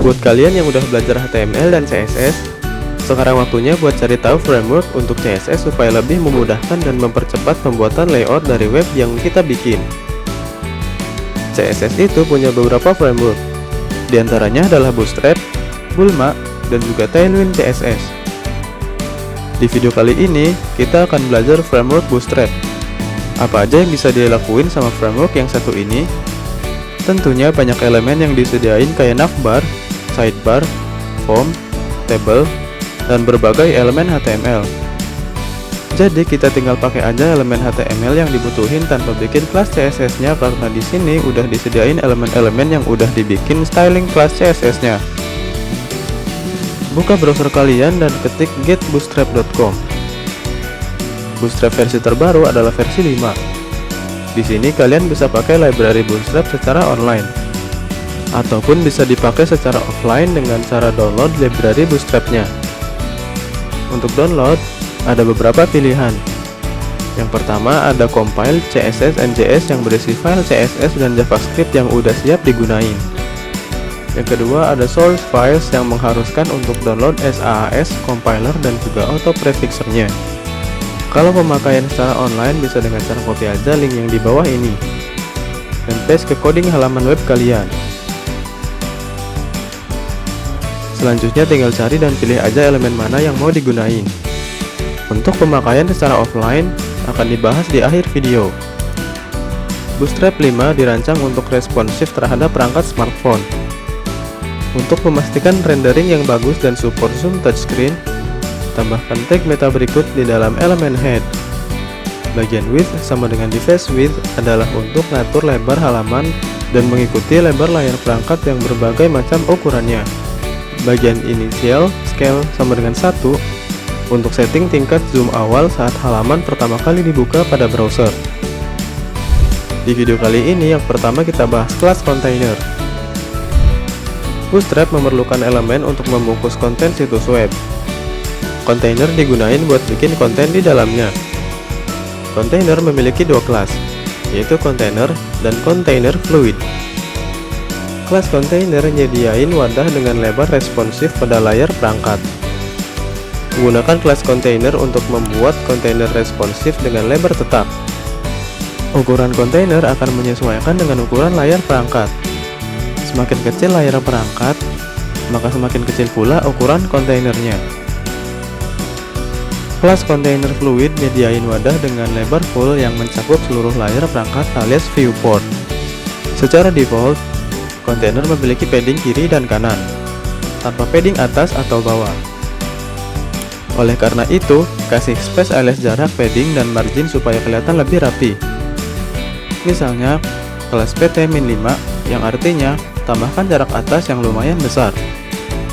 Buat kalian yang udah belajar HTML dan CSS, sekarang waktunya buat cari tahu framework untuk CSS supaya lebih memudahkan dan mempercepat pembuatan layout dari web yang kita bikin. CSS itu punya beberapa framework, di antaranya adalah Bootstrap, Bulma, dan juga Tailwind CSS. Di video kali ini, kita akan belajar framework Bootstrap. Apa aja yang bisa dilakuin sama framework yang satu ini? Tentunya banyak elemen yang disediain kayak navbar, sidebar, form, table, dan berbagai elemen HTML. Jadi kita tinggal pakai aja elemen HTML yang dibutuhin tanpa bikin kelas CSS-nya, karena di sini udah disediain elemen-elemen yang udah dibikin styling kelas CSS-nya. Buka browser kalian dan ketik getbootstrap.com. Bootstrap versi terbaru adalah versi 5. Di sini kalian bisa pakai library Bootstrap secara online, ataupun bisa dipakai secara offline dengan cara download library Bootstrap-nya. Untuk download, ada beberapa pilihan. Yang pertama ada compile CSS NJS yang berisi file CSS dan JavaScript yang udah siap digunain. Yang kedua ada source files yang mengharuskan untuk download SAAS, compiler, dan juga auto prefixernya. Kalau pemakaian secara online bisa dengan cara copy aja link yang di bawah ini dan paste ke coding halaman web kalian. Selanjutnya tinggal cari dan pilih aja elemen mana yang mau digunain. Untuk pemakaian secara offline akan dibahas di akhir video. Bootstrap 5 dirancang untuk responsif terhadap perangkat smartphone. Untuk memastikan rendering yang bagus dan support zoom touchscreen, tambahkan tag meta berikut di dalam elemen head. Bagian width sama dengan device width adalah untuk ngatur lebar halaman dan mengikuti lebar layar perangkat yang berbagai macam ukurannya. Bagian initial scale sama dengan 1 untuk setting tingkat zoom awal saat halaman pertama kali dibuka pada browser. Di video kali ini yang pertama kita bahas kelas container. Bootstrap memerlukan elemen untuk membungkus konten situs web. Kontainer digunain buat bikin konten di dalamnya. Kontainer memiliki dua kelas, yaitu container dan container fluid. Kelas container nyediain wadah dengan lebar responsif pada layar perangkat. Gunakan kelas container untuk membuat kontainer responsif dengan lebar tetap. Ukuran kontainer akan menyesuaikan dengan ukuran layar perangkat. Semakin kecil layar perangkat, maka semakin kecil pula ukuran kontainernya. Kelas container fluid nyediain wadah dengan lebar full yang mencakup seluruh layar perangkat alias viewport. Secara default, kontainer memiliki padding kiri dan kanan, tanpa padding atas atau bawah. Oleh karena itu, kasih space alias jarak padding dan margin supaya kelihatan lebih rapi. Misalnya, kelas PT-5 yang artinya tambahkan jarak atas yang lumayan besar.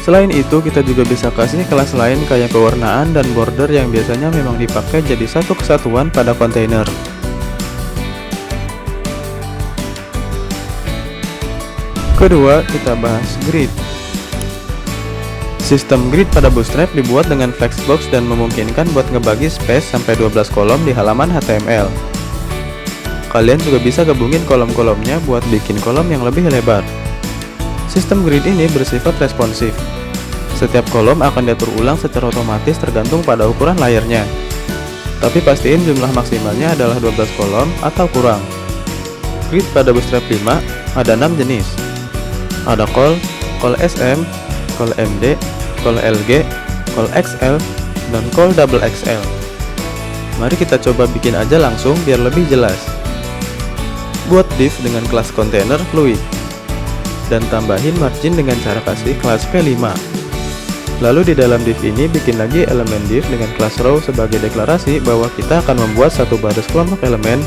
Selain itu, kita juga bisa kasih kelas lain kayak pewarnaan dan border yang biasanya memang dipakai jadi satu kesatuan pada kontainer. Kedua, kita bahas grid. Sistem grid pada Bootstrap dibuat dengan flexbox dan memungkinkan buat ngebagi space sampai 12 kolom di halaman HTML. Kalian juga bisa gabungin kolom-kolomnya buat bikin kolom yang lebih lebar. Sistem grid ini bersifat responsif. Setiap kolom akan diatur ulang secara otomatis tergantung pada ukuran layarnya. Tapi pastiin jumlah maksimalnya adalah 12 kolom atau kurang. Grid pada Bootstrap 5 ada 6 jenis. Ada col SM, col MD, col LG, col XL, dan col double XL. Mari kita coba bikin aja langsung biar lebih jelas. Buat div dengan kelas container fluid, dan tambahin margin dengan cara kasih kelas P5. Lalu di dalam div ini bikin lagi elemen div dengan kelas row sebagai deklarasi bahwa kita akan membuat satu baris kelompok elemen.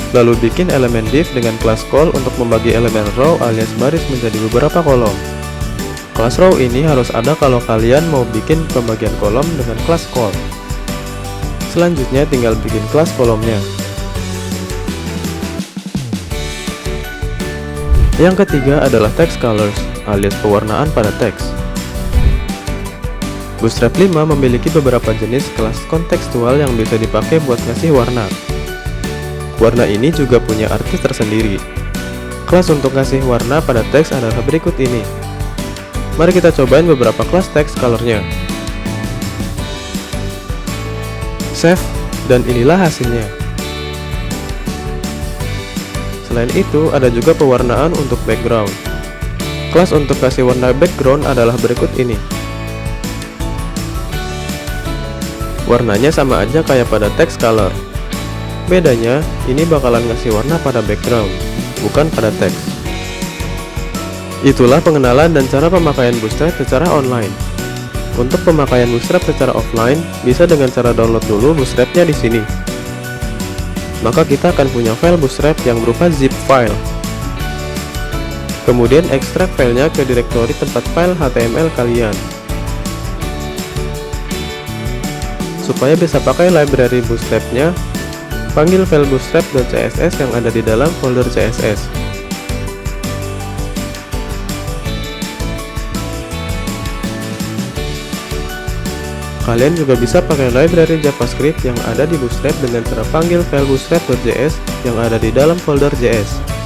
Lalu bikin elemen div dengan kelas call untuk membagi elemen row alias baris menjadi beberapa kolom. Kelas row ini harus ada kalau kalian mau bikin pembagian kolom dengan kelas call. Selanjutnya tinggal bikin kelas kolomnya. Yang ketiga adalah text colors alias pewarnaan pada teks. Bootstrap 5 memiliki beberapa jenis kelas kontekstual yang bisa dipakai buat ngasih warna. Warna ini juga punya arti tersendiri. Kelas untuk ngasih warna pada teks adalah berikut ini. Mari kita cobain beberapa kelas text colornya. Save, dan inilah hasilnya. Selain itu, ada juga pewarnaan untuk background. Kelas untuk kasih warna background adalah berikut ini. Warnanya sama aja kayak pada text color. Bedanya, ini bakalan ngasih warna pada background, bukan pada teks. Itulah pengenalan dan cara pemakaian Bootstrap secara online. Untuk pemakaian Bootstrap secara offline, bisa dengan cara download dulu Bootstrap-nya di sini. Maka kita akan punya file Bootstrap yang berupa zip file. Kemudian ekstrak filenya ke direktori tempat file HTML kalian. Supaya bisa pakai library Bootstrap-nya, panggil file bootstrap.css yang ada di dalam folder CSS. Kalian juga bisa pakai library JavaScript yang ada di Bootstrap dengan cara panggil file bootstrap.js yang ada di dalam folder JS.